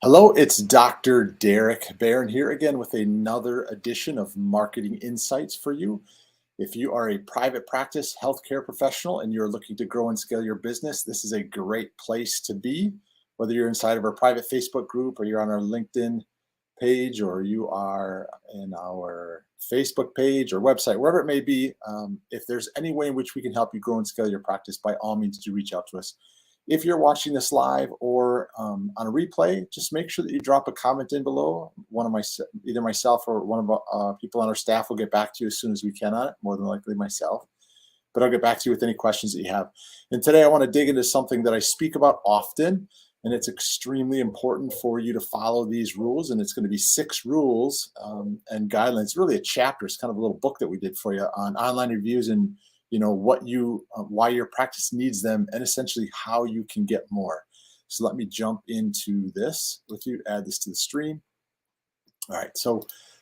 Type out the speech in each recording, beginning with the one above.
Hello, it's Dr. Derek Barron here again with another edition of Marketing Insights for you. If you are a private practice healthcare professional and you're looking to grow and scale your business, this is a great place to be. Whether you're inside of our private Facebook group or you're on our LinkedIn page or you are in our Facebook page or website, wherever it may be, if there's any way in which we can help you grow and scale your practice, by all means, do reach out to us. If you're watching this live or on a replay, just make sure that you drop a comment in below. Either myself or one of people on our staff will get back to you as soon as we can on it, more than likely myself. But I'll get back to you with any questions that you have. And today I want to dig into something that I speak about often, and it's extremely important for you to follow these rules. And it's going to be 6 rules and guidelines, really a chapter. It's kind of a little book that we did for you on online reviews and why your practice needs them, and essentially how you can get more. So let me jump into this with you, add this to the stream. All right, so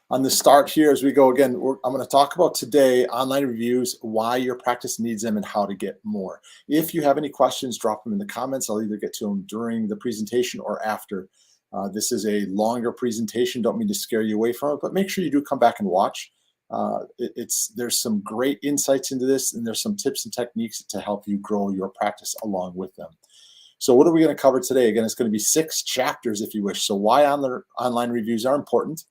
on the start here, as we go again, I'm going to talk about today online reviews, why your practice needs them, and how to get more. If you have any questions, drop them in the comments. I'll either get to them during the presentation or after. This is a longer presentation. Don't mean to scare you away from it, but make sure you do come back and watch. There's some great insights into this, and there's some tips and techniques to help you grow your practice along with them. So what are we going to cover today? Again, it's going to be 6 chapters if you wish. So why online reviews are important,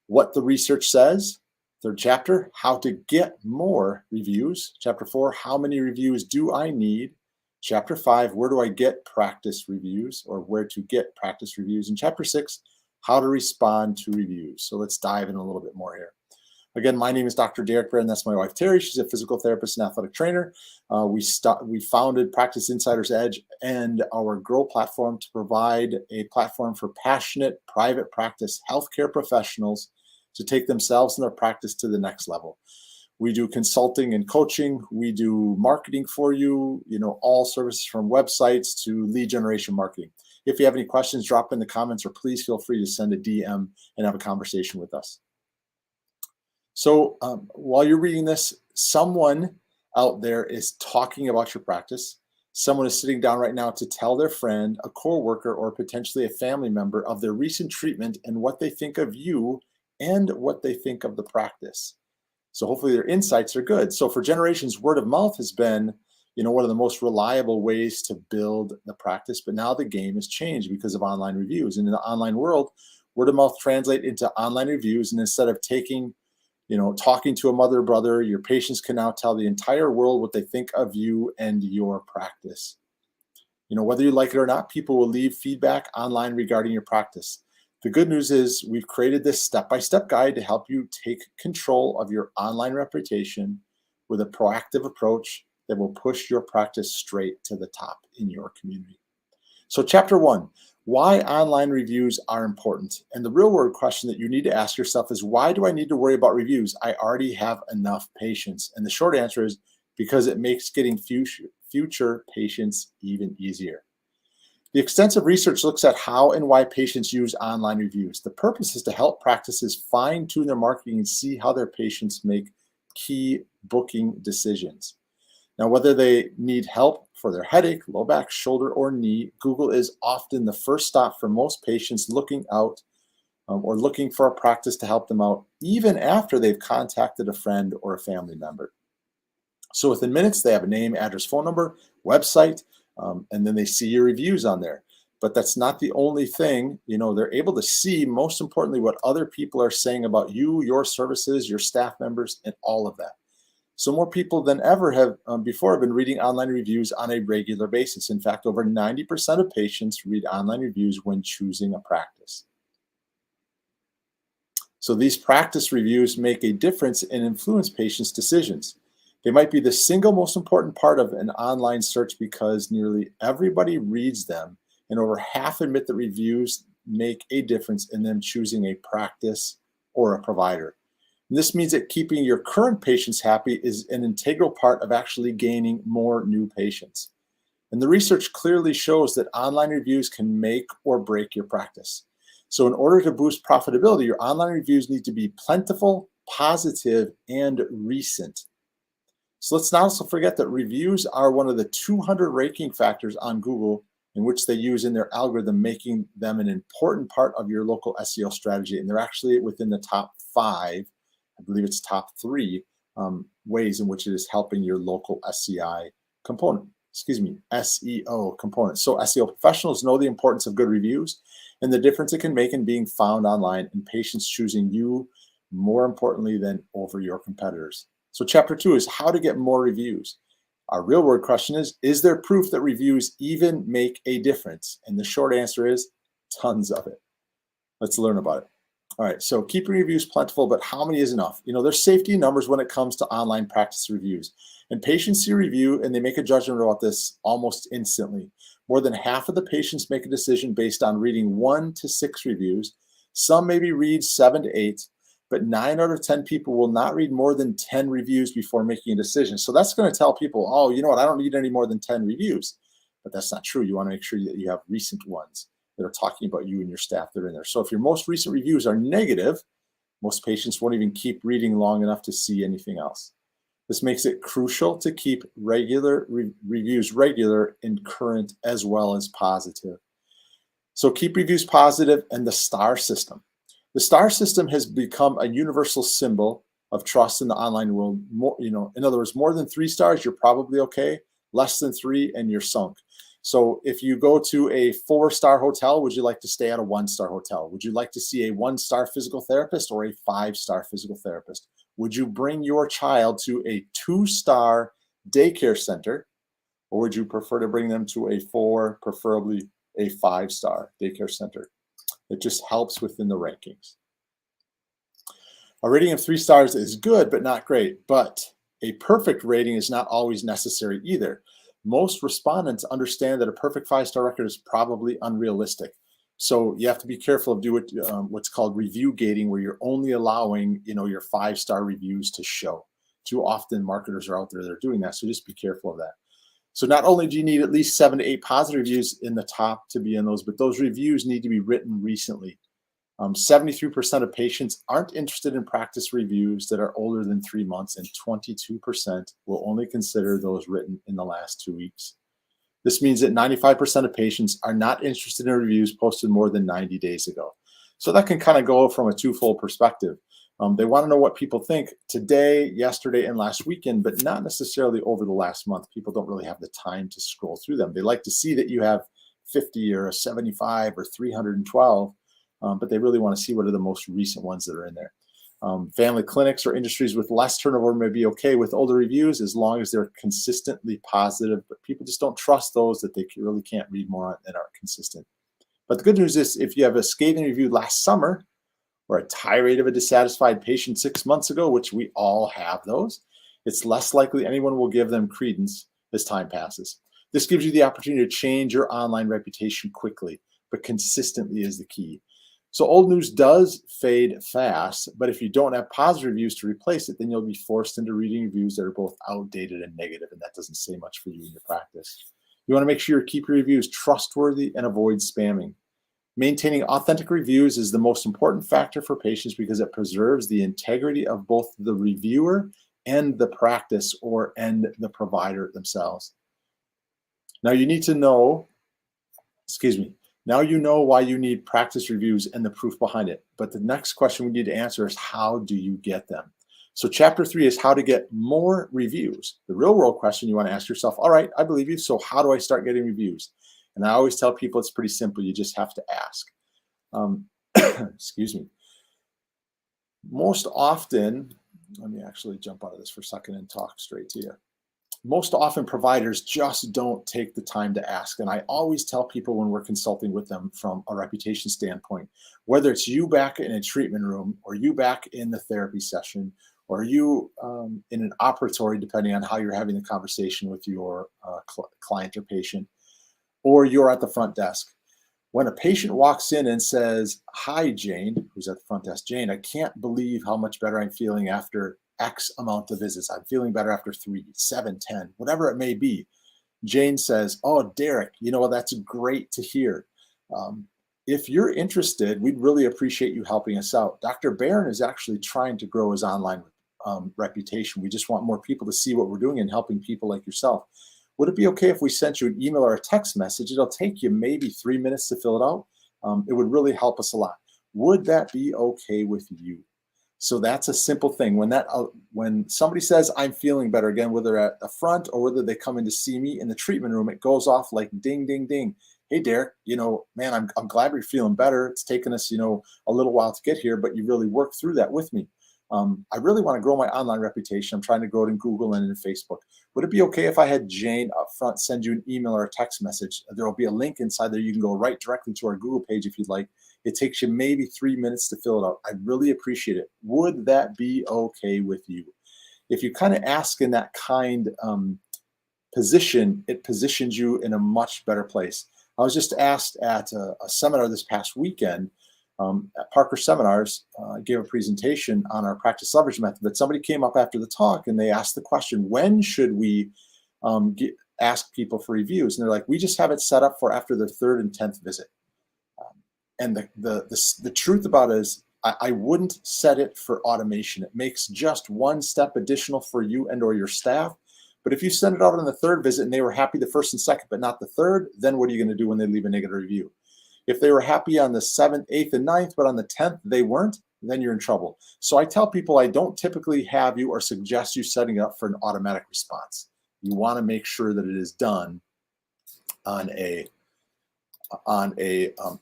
what the research says. 3rd chapter, how to get more reviews. Chapter 4, how many reviews do I need? Chapter 5, where do I get practice reviews, or where to get practice reviews? And chapter 6, how to respond to reviews. So let's dive in a little bit more here. Again, my name is Dr. Derek Barron. That's my wife, Terry. She's a physical therapist and athletic trainer. We founded Practice Insider's Edge and our Grow platform to provide a platform for passionate private practice healthcare professionals to take themselves and their practice to the next level. We do consulting and coaching. We do marketing for you, all services from websites to lead generation marketing. If you have any questions, drop in the comments, or please feel free to send a DM and have a conversation with us. So while you're reading this, someone out there is talking about your practice. Someone is sitting down right now to tell their friend, a coworker, or potentially a family member of their recent treatment and what they think of you and what they think of the practice. So hopefully their insights are good. So for generations, word of mouth has been, one of the most reliable ways to build the practice. But now the game has changed because of online reviews. And in the online world, word of mouth translate into online reviews. And instead of talking to a mother or brother, your patients can now tell the entire world what they think of you and your practice. Whether you like it or not, people will leave feedback online regarding your practice. The good news is we've created this step-by-step guide to help you take control of your online reputation with a proactive approach that will push your practice straight to the top in your community. So chapter 1, why online reviews are important. And the real world question that you need to ask yourself is, why do I need to worry about reviews? I already have enough patients. And the short answer is because it makes getting future patients even easier. The extensive research looks at how and why patients use online reviews. The purpose is to help practices fine-tune their marketing and see how their patients make key booking decisions. Now, whether they need help for their headache, low back, shoulder, or knee, Google is often the first stop for most patients looking out or looking for a practice to help them out, even after they've contacted a friend or a family member. So within minutes, they have a name, address, phone number, website, and then they see your reviews on there. But that's not the only thing. They're able to see, most importantly, what other people are saying about you, your services, your staff members, and all of that. So more people than ever have before been reading online reviews on a regular basis. In fact, over 90% of patients read online reviews when choosing a practice. So these practice reviews make a difference and influence patients' decisions. They might be the single most important part of an online search because nearly everybody reads them, and over half admit that reviews make a difference in them choosing a practice or a provider. And this means that keeping your current patients happy is an integral part of actually gaining more new patients. And the research clearly shows that online reviews can make or break your practice. So in order to boost profitability, your online reviews need to be plentiful, positive, and recent. So let's not also forget that reviews are one of the 200 ranking factors on Google, in which they use in their algorithm, making them an important part of your local SEO strategy. And they're actually within the top 5, I believe it's top 3 ways in which it is helping your local SEO component. So SEO professionals know the importance of good reviews and the difference it can make in being found online and patients choosing you more importantly than over your competitors. So chapter 2 is how to get more reviews. Our real world question is there proof that reviews even make a difference? And the short answer is tons of it. Let's learn about it. All right, so keeping reviews plentiful, but how many is enough? There's safety numbers when it comes to online practice reviews. And patients see a review and they make a judgment about this almost instantly. More than half of the patients make a decision based on reading 1 to 6 reviews. Some maybe read 7 to 8, but 9 out of 10 people will not read more than 10 reviews before making a decision. So that's going to tell people, oh, you know what, I don't need any more than 10 reviews. But that's not true. You want to make sure that you have recent ones that are talking about you and your staff that are in there. So if your most recent reviews are negative, most patients won't even keep reading long enough to see anything else. This makes it crucial to keep regular reviews regular and current as well as positive. So keep reviews positive and the star system. The star system has become a universal symbol of trust in the online world. In other words, more than 3 stars, you're probably okay. Less than 3 and you're sunk. So if you go to a 4-star hotel, would you like to stay at a 1-star hotel? Would you like to see a 1-star physical therapist or a 5-star physical therapist? Would you bring your child to a 2-star daycare center, or would you prefer to bring them to a 4, preferably a 5-star daycare center? It just helps within the rankings. A rating of 3 stars is good, but not great. But a perfect rating is not always necessary either. Most respondents understand that a perfect 5-star record is probably unrealistic. So you have to be careful of doing what's called review gating, where you're only allowing your 5-star reviews to show. Too often marketers are out there that are doing that, so just be careful of that. So not only do you need at least 7 to 8 positive reviews in the top to be in those, but those reviews need to be written recently. 73% of patients aren't interested in practice reviews that are older than 3 months, and 22% will only consider those written in the last 2 weeks. This means that 95% of patients are not interested in reviews posted more than 90 days ago. So that can kind of go from a twofold perspective. They want to know what people think today, yesterday, and last weekend, but not necessarily over the last month. People don't really have the time to scroll through them. They like to see that you have 50 or a 75 or 312, but they really want to see what are the most recent ones that are in there. Family clinics or industries with less turnover may be okay with older reviews as long as they're consistently positive, but people just don't trust those that they really can't read more on and aren't consistent. But the good news is if you have a scathing review last summer or a tirade of a dissatisfied patient 6 months ago, which we all have those, it's less likely anyone will give them credence as time passes. This gives you the opportunity to change your online reputation quickly, but consistently is the key. So old news does fade fast, but if you don't have positive reviews to replace it, then you'll be forced into reading reviews that are both outdated and negative, and that doesn't say much for you in your practice. You want to make sure you keep your reviews trustworthy and avoid spamming. Maintaining authentic reviews is the most important factor for patients because it preserves the integrity of both the reviewer and the practice and the provider themselves. Now you need to know, now you know why you need practice reviews and the proof behind it. But the next question we need to answer is how do you get them? So chapter 3 is how to get more reviews. The real world question you want to ask yourself, all right, I believe you, so how do I start getting reviews? And I always tell people it's pretty simple. You just have to ask. Most often, let me actually jump out of this for a second and talk straight to you. Most often providers just don't take the time to ask. And I always tell people when we're consulting with them from a reputation standpoint, whether it's you back in a treatment room or you back in the therapy session or you in an operatory, depending on how you're having the conversation with your client or patient, or you're at the front desk. When a patient walks in and says, "Hi, Jane," who's at the front desk, "Jane, I can't believe how much better I'm feeling after X amount of visits. I'm feeling better after 3, 7, 10, whatever it may be." Jane says, "Oh, Derek, that's great to hear. If you're interested, we'd really appreciate you helping us out. Dr. Barron is actually trying to grow his online reputation. We just want more people to see what we're doing and helping people like yourself. Would it be okay if we sent you an email or a text message? It'll take you maybe 3 minutes to fill it out. It would really help us a lot. Would that be okay with you? So that's a simple thing. When somebody says I'm feeling better, again, whether at the front or whether they come in to see me in the treatment room, it goes off like ding, ding, ding. Hey, Derek, man, I'm glad you're feeling better. It's taken us, a little while to get here, but you really worked through that with me. I really want to grow my online reputation. I'm trying to grow it in Google and in Facebook. Would it be okay if I had Jane up front send you an email or a text message? There will be a link inside there. You can go right directly to our Google page if you'd like. It takes you maybe 3 minutes to fill it out. I really appreciate it. Would that be okay with you? If you kind of ask in that kind position, it positions you in a much better place. I was just asked at a seminar this past weekend at Parker Seminars. I gave a presentation on our practice leverage method, but somebody came up after the talk and they asked the question, when should we ask people for reviews? And they're like, we just have it set up for after their 3rd and 10th visit. And the truth about it is I wouldn't set it for automation. It makes just one step additional for you and or your staff. But if you send it out on the 3rd visit and they were happy the 1st and 2nd, but not the 3rd, then what are you going to do when they leave a negative review? If they were happy on the 7th, 8th, and 9th, but on the 10th they weren't, then you're in trouble. So I tell people I don't typically have you or suggest you setting it up for an automatic response. You want to make sure that it is done on a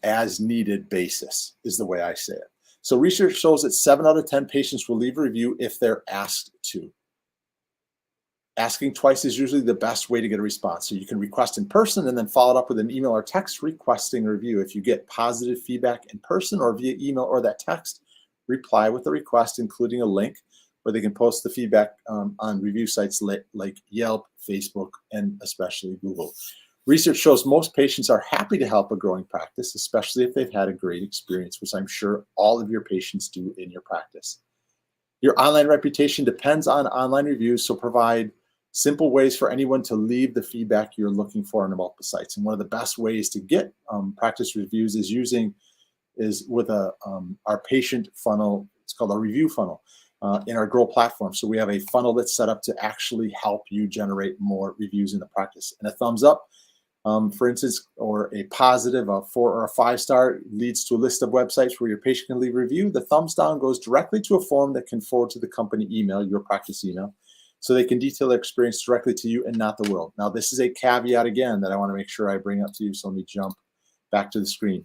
as needed basis, is the way I say it. So research shows that 7 out of 10 patients will leave a review if they're asked to. Asking twice is usually the best way to get a response. So you can request in person and then follow it up with an email or text requesting a review. If you get positive feedback in person or via email or that text, reply with a request, including a link where they can post the feedback on review sites like Yelp, Facebook, and especially Google. Research shows most patients are happy to help a growing practice, especially if they've had a great experience, which I'm sure all of your patients do in your practice. Your online reputation depends on online reviews, so provide simple ways for anyone to leave the feedback you're looking for on multiple sites. And one of the best ways to get practice reviews is with our patient funnel. It's called a review funnel in our Grow platform. So we have a funnel that's set up to actually help you generate more reviews in the practice. And a thumbs up, for instance, or a positive, a 4 or a 5-star leads to a list of websites where your patient can leave a review. The thumbs down goes directly to a form that can forward to the company email, your practice email, so they can detail their experience directly to you and not the world. Now, this is a caveat again that I want to make sure I bring up to you. So let me jump back to the screen.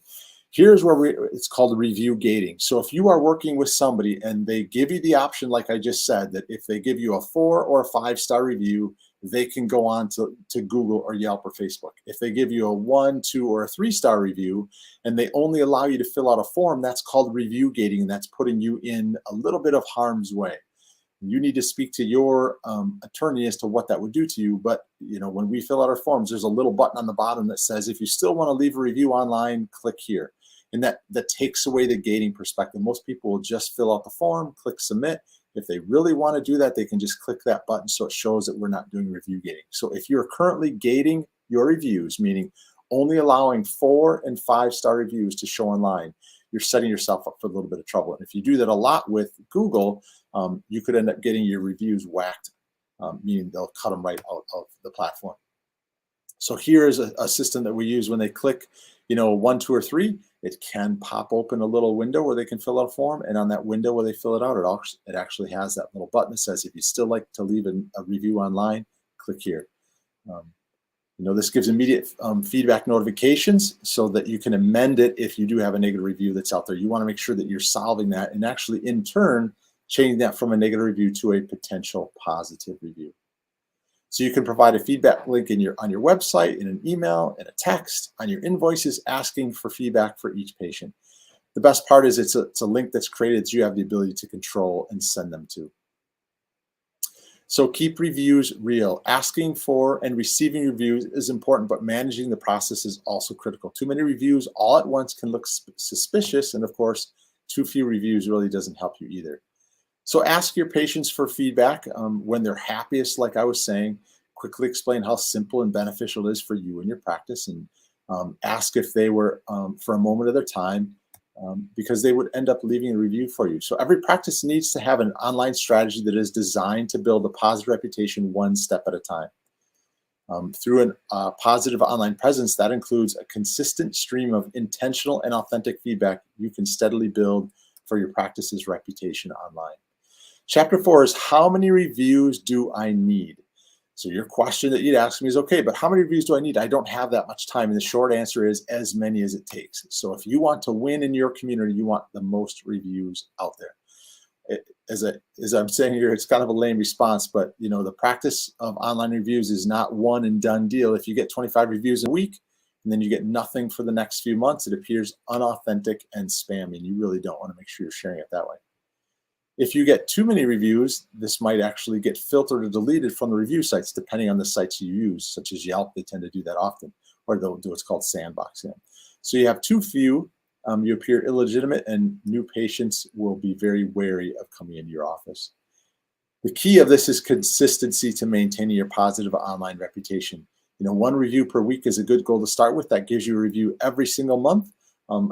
Here's where it's called review gating. So if you are working with somebody and they give you the option, like I just said, that if they give you a 4 or a 5-star review, they can go on to Google or Yelp or Facebook. If they give you a 1, 2, or a 3-star review and they only allow you to fill out a form, that's called review gating, and that's putting you in a little bit of harm's way. You need to speak to your attorney as to what that would do to you. But when we fill out our forms, there's a little button on the bottom that says, if you still want to leave a review online, click here. And that takes away the gating perspective. Most people will just fill out the form, click submit. If they really want to do that, they can just click that button so it shows that we're not doing review gating. So if you're currently gating your reviews, meaning only allowing 4 and 5-star reviews to show online, you're setting yourself up for a little bit of trouble. And if you do that a lot with Google, you could end up getting your reviews whacked, meaning they'll cut them right out of the platform. So here's a system that we use when they click, 1, 2, or 3. It can pop open a little window where they can fill out a form, and on that window where they fill it out, it actually has that little button that says, if you still like to leave a review online, click here. This gives immediate feedback notifications so that you can amend it if you do have a negative review that's out there. You want to make sure that you're solving that and actually, in turn, changing that from a negative review to a potential positive review. So you can provide a feedback link on your website, in an email, in a text, on your invoices, asking for feedback for each patient. The best part is it's a link that's created that you have the ability to control and send them to. So keep reviews real. Asking for and receiving reviews is important, but managing the process is also critical. Too many reviews all at once can look suspicious, and of course, too few reviews really doesn't help you either. So ask your patients for feedback when they're happiest, like I was saying. Quickly explain how simple and beneficial it is for you and your practice, and ask if they were for a moment of their time, because they would end up leaving a review for you. So every practice needs to have an online strategy that is designed to build a positive reputation one step at a time. Through a positive online presence, that includes a consistent stream of intentional and authentic feedback you can steadily build for your practice's reputation online. Chapter 4 is how many reviews do I need? So your question that you'd ask me is, okay, but how many reviews do I need? I don't have that much time. And the short answer is as many as it takes. So if you want to win in your community, you want the most reviews out there. As I'm saying here, it's kind of a lame response, but the practice of online reviews is not one and done deal. If you get 25 reviews a week and then you get nothing for the next few months, it appears unauthentic and spammy, and you really don't want to make sure you're sharing it that way. If you get too many reviews, this might actually get filtered or deleted from the review sites, depending on the sites you use, such as Yelp. They tend to do that often, or they'll do what's called sandboxing. So you have too few, you appear illegitimate, and new patients will be very wary of coming into your office. The key of this is consistency to maintaining your positive online reputation. 1 review per week is a good goal to start with. That gives you a review every single month,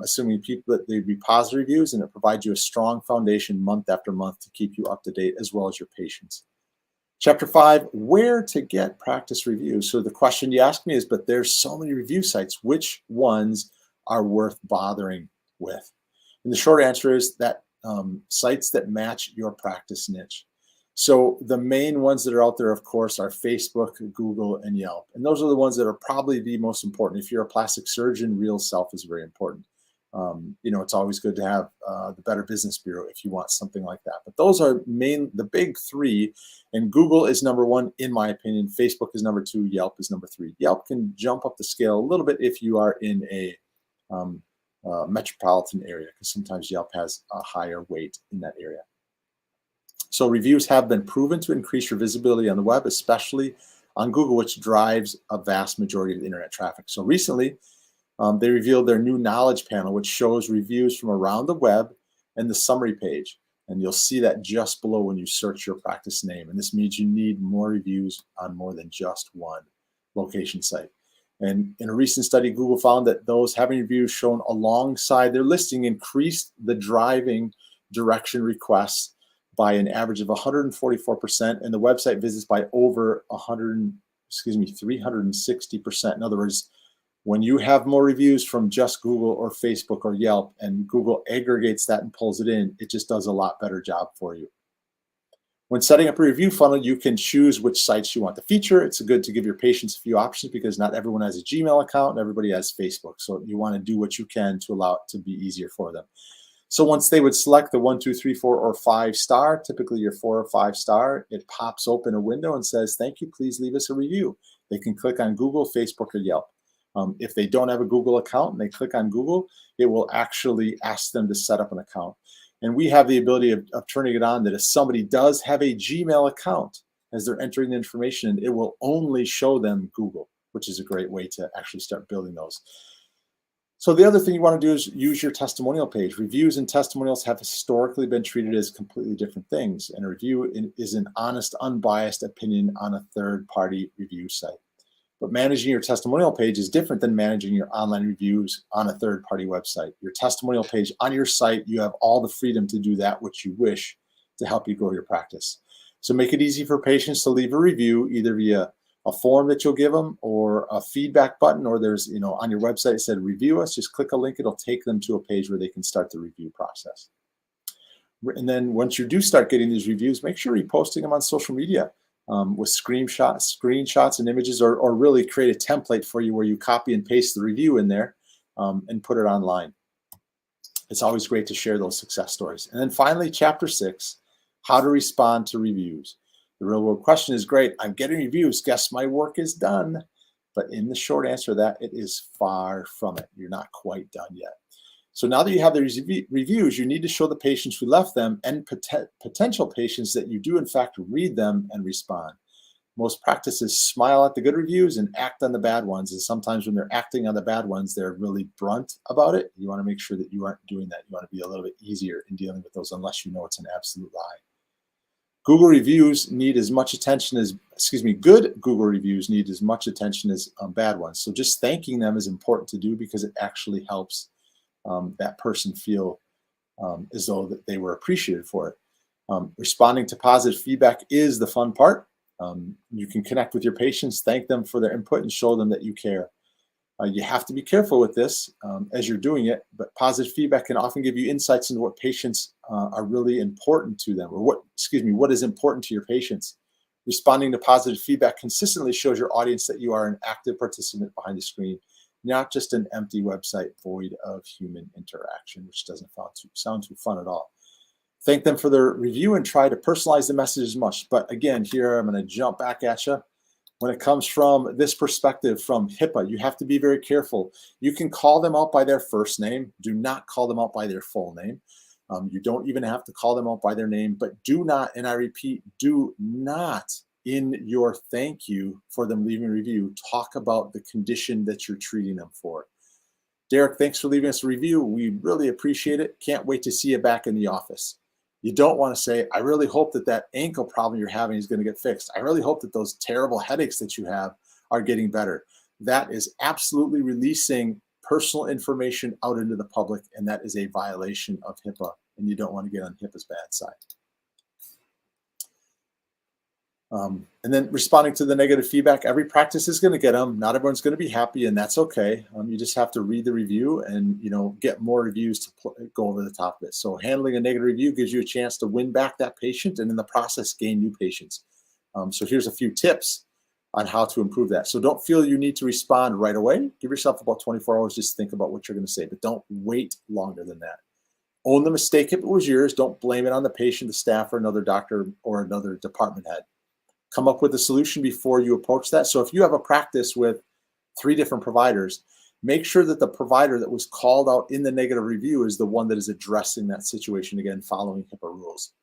assuming people that they'd be positive reviews, and it provides you a strong foundation month after month to keep you up to date, as well as your patients. Chapter 5, where to get practice reviews. So the question you ask me is, but there's so many review sites, which ones are worth bothering with? And the short answer is that sites that match your practice niche. So the main ones that are out there, of course, are Facebook, Google, and Yelp. And those are the ones that are probably the most important. If you're a plastic surgeon, Real Self is very important. It's always good to have the Better Business Bureau if you want something like that. But those are the big 3. And Google is number 1, in my opinion. Facebook is number 2. Yelp is number 3. Yelp can jump up the scale a little bit if you are in a metropolitan area, because sometimes Yelp has a higher weight in that area. So reviews have been proven to increase your visibility on the web, especially on Google, which drives a vast majority of the internet traffic. So recently, they revealed their new knowledge panel, which shows reviews from around the web and the summary page. And you'll see that just below when you search your practice name. And this means you need more reviews on more than just one location site. And in a recent study, Google found that those having reviews shown alongside their listing increased the driving direction requests by an average of 144%, and the website visits by over 360%. In other words, when you have more reviews from just Google or Facebook or Yelp, and Google aggregates that and pulls it in, it just does a lot better job for you. When setting up a review funnel, you can choose which sites you want to feature. It's good to give your patients a few options because not everyone has a Gmail account and everybody has Facebook. So you want to do what you can to allow it to be easier for them. So once they would select the 1, 2, 3, 4, or 5 star, typically your 4 or 5 star, it pops open a window and says, thank you, please leave us a review. They can click on Google, Facebook, or Yelp. If they don't have a Google account and they click on Google, it will actually ask them to set up an account. And we have the ability of turning it on that if somebody does have a Gmail account, as they're entering the information, it will only show them Google, which is a great way to actually start building those. So the other thing you want to do is use your testimonial page. Reviews and testimonials have historically been treated as completely different things. And a review is an honest, unbiased opinion on a third-party review site. But managing your testimonial page is different than managing your online reviews on a third-party website. Your testimonial page on your site, you have all the freedom to do that which you wish to help you grow your practice. So make it easy for patients to leave a review, either via a form that you'll give them or a feedback button, or there's, on your website it said review us, just click a link, it'll take them to a page where they can start the review process. And then once you do start getting these reviews, make sure you're posting them on social media with screenshots and images, or really create a template for you where you copy and paste the review in there and put it online. It's always great to share those success stories. And then finally, chapter 6, how to respond to reviews. The real world question is great. I'm getting reviews. Guess my work is done. But in the short answer to that, it is far from it. You're not quite done yet. So now that you have these reviews, you need to show the patients who left them and potential patients that you do in fact read them and respond. Most practices smile at the good reviews and act on the bad ones. And sometimes when they're acting on the bad ones, they're really blunt about it. You want to make sure that you aren't doing that. You want to be a little bit easier in dealing with those unless you know it's an absolute lie. Google reviews need as much attention as, good Google reviews need as much attention as bad ones. So just thanking them is important to do because it actually helps that person feel as though that they were appreciated for it. Responding to positive feedback is the fun part. You can connect with your patients, thank them for their input, and show them that you care. You have to be careful with this as you're doing it, but positive feedback can often give you insights into what patients are really important to them, or what is important to your patients. Responding to positive feedback consistently shows your audience that you are an active participant behind the screen, not just an empty website void of human interaction, which doesn't sound too fun at all. Thank them for their review and try to personalize the message as much. But again, here I'm going to jump back at you. When it comes from this perspective from HIPAA, you have to be very careful. You can call them out by their first name. Do not call them out by their full name. You don't even have to call them out by their name, but do not, and I repeat, do not in your thank you for them leaving a review, talk about the condition that you're treating them for. Derek, thanks for leaving us a review. We really appreciate it. Can't wait to see you back in the office. You don't want to say, I really hope that ankle problem you're having is going to get fixed. I really hope that those terrible headaches that you have are getting better. That is absolutely releasing personal information out into the public, and that is a violation of HIPAA, and you don't want to get on HIPAA's bad side. And then responding to the negative feedback, every practice is going to get them. Not everyone's going to be happy, and that's okay. You just have to read the review and get more reviews to go over the top of it. So handling a negative review gives you a chance to win back that patient, and in the process gain new patients. So here's a few tips on how to improve that. So don't feel you need to respond right away. Give yourself about 24 hours. Just think about what you're going to say, but don't wait longer than that. Own the mistake if it was yours. Don't blame it on the patient, the staff, or another doctor or another department head. Come up with a solution before you approach that. So if you have a practice with 3 different providers, make sure that the provider that was called out in the negative review is the one that is addressing that situation, again, following HIPAA rules.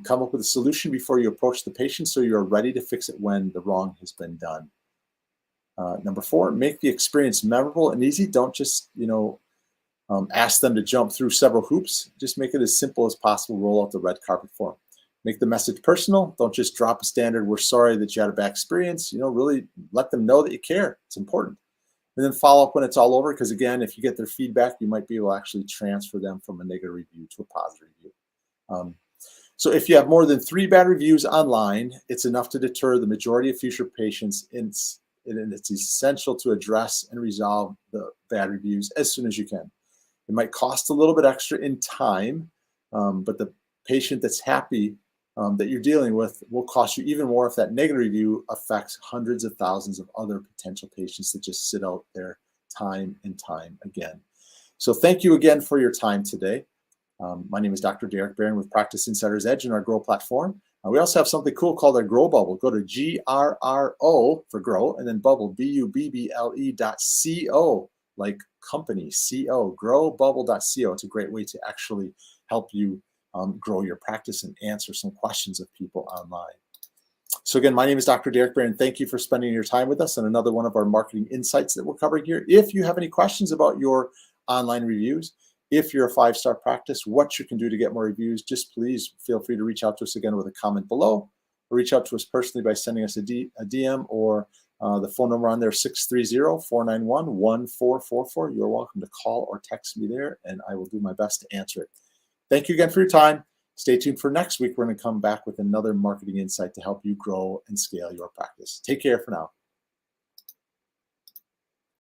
Come up with a solution before you approach the patient so you're ready to fix it when the wrong has been done. Number 4, make the experience memorable and easy. Don't just, ask them to jump through several hoops. Just make it as simple as possible. Roll out the red carpet for them. Make the message personal. Don't just drop a standard, we're sorry that you had a bad experience. Really let them know that you care. It's important. And then follow up when it's all over, because again, if you get their feedback, you might be able to actually transfer them from a negative review to a positive review. So if you have more than 3 bad reviews online, it's enough to deter the majority of future patients, and it's essential to address and resolve the bad reviews as soon as you can. It might cost a little bit extra in time, but the patient that's happy that you're dealing with will cost you even more if that negative review affects hundreds of thousands of other potential patients that just sit out there time and time again. So thank you again for your time today. My name is Dr. Derek Barron with Practice Insider's Edge and our Grow platform. We also have something cool called our Grow Bubble. Go to GRRO for Grow, and then Bubble, BUBBLE.co, like company, CO, growbubble.co. It's a great way to actually help you grow your practice and answer some questions of people online. So again, my name is Dr. Derek Barron. Thank you for spending your time with us on another one of our marketing insights that we're covering here. If you have any questions about your online reviews, if you're a 5-star practice, what you can do to get more reviews, just please feel free to reach out to us again with a comment below, or reach out to us personally by sending us a DM, or the phone number on there, 630-491-1444. You're welcome to call or text me there, and I will do my best to answer it. Thank you again for your time. Stay tuned for next week. We're going to come back with another marketing insight to help you grow and scale your practice. Take care for now.